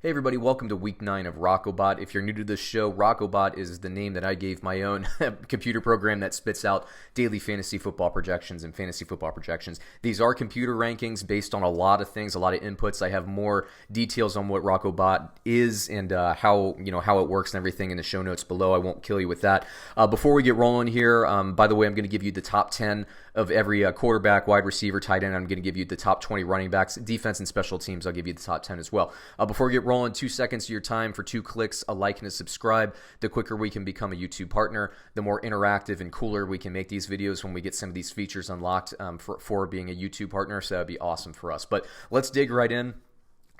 Hey everybody, welcome to week 9 of RoccoBot. If you're new to this show, RoccoBot is the name that I gave my own computer program that spits out daily fantasy football projections and fantasy football projections. These are computer rankings based on a lot of things, a lot of inputs. I have more details on what RoccoBot is and how it works and everything in the show notes below. I won't kill you with that. Before we get rolling here, by the way, I'm going to give you the top 10 of every quarterback, wide receiver, tight end. I'm going to give you the top 20 running backs, defense and special teams. I'll give you the top 10 as well. Before we get rolling, 2 seconds of your time for 2 clicks, a like and a subscribe. The quicker we can become a YouTube partner, the more interactive and cooler we can make these videos when we get some of these features unlocked for being a YouTube partner. So that'd be awesome for us. But let's dig right in.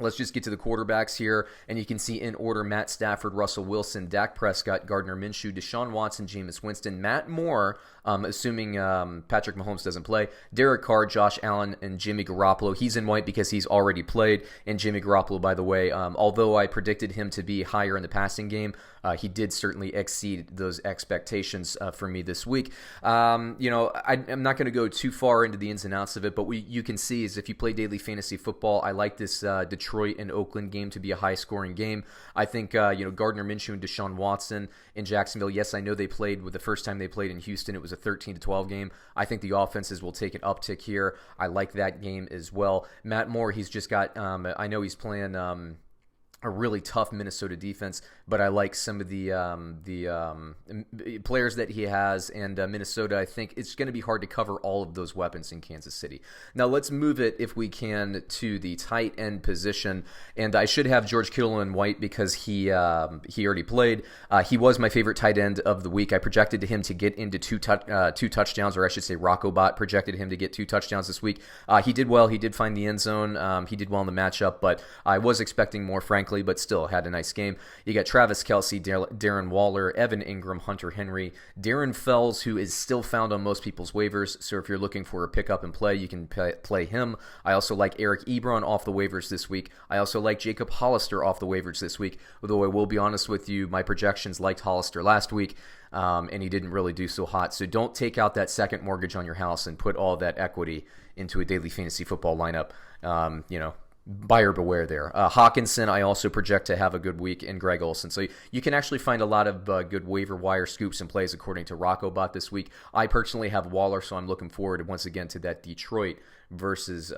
Let's just get to the quarterbacks here, and you can see in order Matt Stafford, Russell Wilson, Dak Prescott, Gardner Minshew, Deshaun Watson, Jameis Winston, Matt Moore, assuming Patrick Mahomes doesn't play, Derek Carr, Josh Allen, and Jimmy Garoppolo. He's in white because he's already played, and Jimmy Garoppolo, by the way, although I predicted him to be higher in the passing game, he did certainly exceed those expectations for me this week. I'm not going to go too far into the ins and outs of it, but what you can see is if you play daily fantasy football, I like this Detroit and Oakland game to be a high-scoring game. I think Gardner Minshew and Deshaun Watson in Jacksonville. Yes, I know they played with the first time they played in Houston. It was a 13-12 game. I think the offenses will take an uptick here. I like that game as well. Matt Moore, he's just got. I know he's playing. A really tough Minnesota defense, but I like some of the players that he has, and Minnesota, I think it's going to be hard to cover all of those weapons in Kansas City. Now let's move it, if we can, to the tight end position, and I should have George Kittle in white because he already played. He was my favorite tight end of the week. I projected him to get into two touchdowns, or I should say RoccoBot projected him to get 2 touchdowns this week. He did well. He did find the end zone. He did well in the matchup, but I was expecting more, frankly, but still had a nice game. You got Travis Kelce, Darren Waller, Evan Ingram, Hunter Henry, Darren Fells, who is still found on most people's waivers, so if you're looking for a pick up and play, you can play him. I also like Eric Ebron off the waivers this week. I also like Jacob Hollister off the waivers this week, although I will be honest with you, my projections liked Hollister last week, and he didn't really do so hot. So don't take out that second mortgage on your house and put all that equity into a daily fantasy football lineup. Buyer beware there. Hawkinson, I also project to have a good week, and Greg Olsen. So you can actually find a lot of good waiver wire scoops and plays according to RoccoBot this week. I personally have Waller, so I'm looking forward once again to that Detroit versus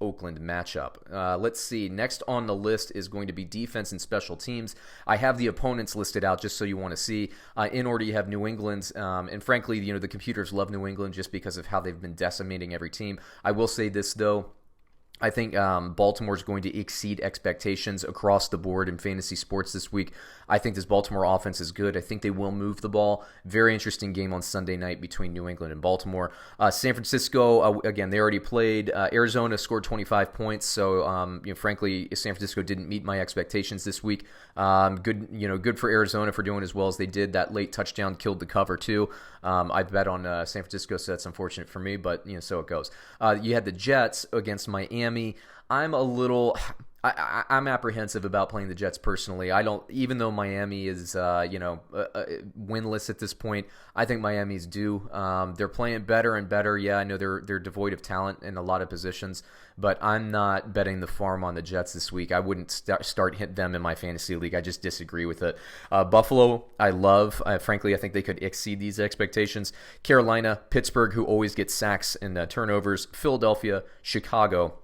Oakland matchup. Let's see. Next on the list is going to be defense and special teams. I have the opponents listed out just so you want to see. In order, you have New England, and frankly, the computers love New England just because of how they've been decimating every team. I will say this, though. I think Baltimore is going to exceed expectations across the board in fantasy sports this week. I think this Baltimore offense is good. I think they will move the ball. Very interesting game on Sunday night between New England and Baltimore. San Francisco, again, they already played. Arizona scored 25 points, so frankly, San Francisco didn't meet my expectations this week. Good for Arizona for doing as well as they did. That late touchdown killed the cover too. I bet on San Francisco, so that's unfortunate for me, but so it goes. You had the Jets against Miami. I'm apprehensive about playing the Jets personally. Even though Miami is winless at this point, I think Miami's due. They're playing better and better. Yeah, I know they're devoid of talent in a lot of positions, but I'm not betting the farm on the Jets this week. I wouldn't start hit them in my fantasy league. I just disagree with it. Buffalo, I love. Frankly, I think they could exceed these expectations. Carolina, Pittsburgh, who always gets sacks and turnovers. Philadelphia, Chicago.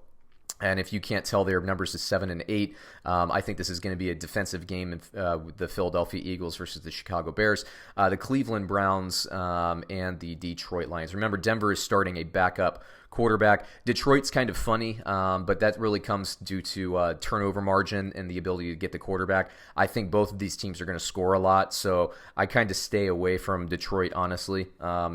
And if you can't tell, their numbers is 7 and 8. I think this is going to be a defensive game with the Philadelphia Eagles versus the Chicago Bears, the Cleveland Browns, and the Detroit Lions. Remember, Denver is starting a backup quarterback. Detroit's kind of funny, but that really comes due to turnover margin and the ability to get the quarterback. I think both of these teams are going to score a lot, so I kind of stay away from Detroit, honestly,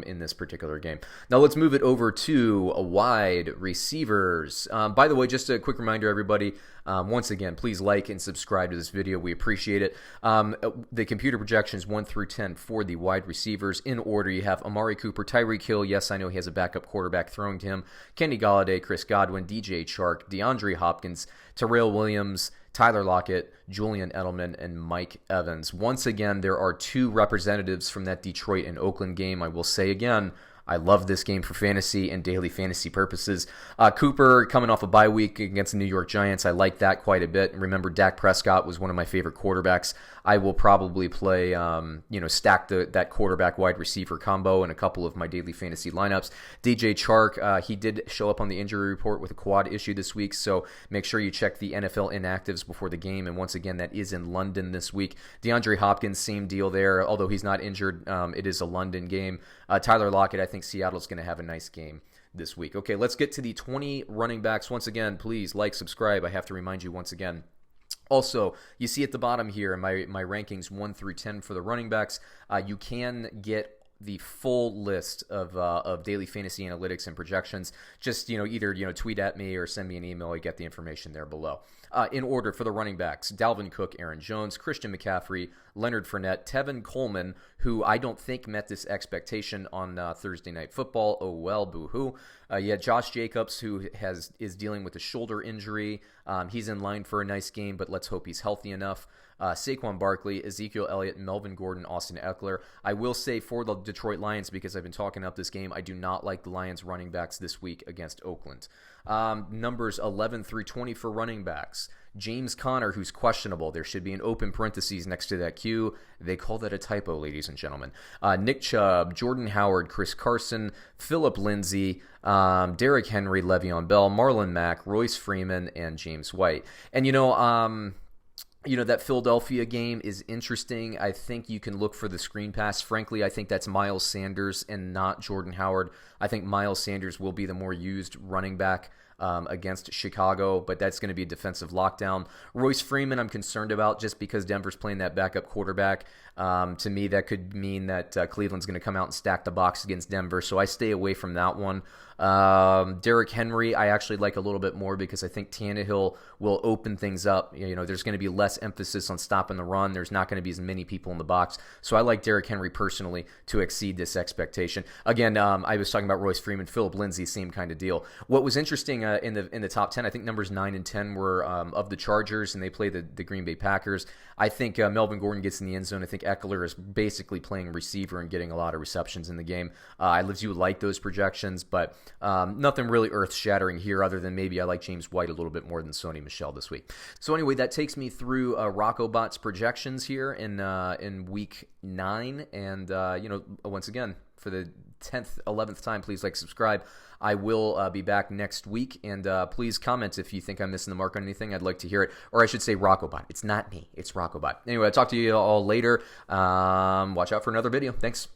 in this particular game. Now let's move it over to wide receivers. By the way, just a quick reminder, everybody, once again, please like and subscribe to this video. We appreciate it. The computer projections 1 through 10 for the wide receivers. In order, you have Amari Cooper, Tyreek Hill. Yes, I know he has a backup quarterback throwing to him. Kenny Golladay, Chris Godwin, DJ Chark, DeAndre Hopkins, Terrell Williams, Tyler Lockett, Julian Edelman, and Mike Evans. Once again, there are 2 representatives from that Detroit and Oakland game. I will say again, I love this game for fantasy and daily fantasy purposes. Cooper coming off a bye week against the New York Giants. I like that quite a bit. Remember, Dak Prescott was one of my favorite quarterbacks. I will probably play, stack that quarterback wide receiver combo in a couple of my daily fantasy lineups. DJ Chark, he did show up on the injury report with a quad issue this week, so make sure you check the NFL inactives before the game. And once again, that is in London this week. DeAndre Hopkins, same deal there. Although he's not injured, it is a London game. Tyler Lockett, I think Seattle's going to have a nice game this week. Okay, let's get to the 20 running backs. Once again, please like, subscribe. I have to remind you once again. Also, you see at the bottom here my rankings 1 through 10 for the running backs. You can get the full list of daily fantasy analytics and projections. Just either tweet at me or send me an email. I get the information there below. In order for the running backs: Dalvin Cook, Aaron Jones, Christian McCaffrey, Leonard Fournette, Tevin Coleman, who I don't think met this expectation on Thursday Night Football. Oh well, boo-hoo. Josh Jacobs, who is dealing with a shoulder injury. He's in line for a nice game, but let's hope he's healthy enough. Saquon Barkley, Ezekiel Elliott, Melvin Gordon, Austin Eckler. I will say for the Detroit Lions, because I've been talking up this game, I do not like the Lions running backs this week against Oakland. Numbers 11 through 20 for running backs. James Conner, who's questionable. There should be an open parentheses next to that Q. They call that a typo, ladies and gentlemen. Nick Chubb, Jordan Howard, Chris Carson, Phillip Lindsay, Derrick Henry, Le'Veon Bell, Marlon Mack, Royce Freeman, and James White. And that Philadelphia game is interesting. I think you can look for the screen pass. Frankly, I think that's Miles Sanders and not Jordan Howard. I think Miles Sanders will be the more used running back against Chicago, but that's going to be a defensive lockdown. Royce Freeman, I'm concerned about just because Denver's playing that backup quarterback. To me, that could mean that Cleveland's going to come out and stack the box against Denver, so I stay away from that one. Derrick Henry, I actually like a little bit more because I think Tannehill will open things up. There's going to be less emphasis on stopping the run. There's not going to be as many people in the box, so I like Derrick Henry personally to exceed this expectation. Again, I was talking about Royce Freeman, Phillip Lindsay, same kind of deal. What was interesting in the top 10, I think numbers 9 and 10 were of the Chargers, and they play the Green Bay Packers. I think Melvin Gordon gets in the end zone. I think Eckler is basically playing receiver and getting a lot of receptions in the game. I do like those projections, but nothing really earth-shattering here other than maybe I like James White a little bit more than Sony Michel this week. So anyway, that takes me through RoccoBot's projections here in week 9. And, once again, for the 10th, 11th time, please like, subscribe. I will be back next week, and please comment if you think I'm missing the mark on anything. I'd like to hear it. Or I should say RoccoBot. It's not me. It's RoccoBot. Anyway, I'll talk to you all later. Watch out for another video. Thanks.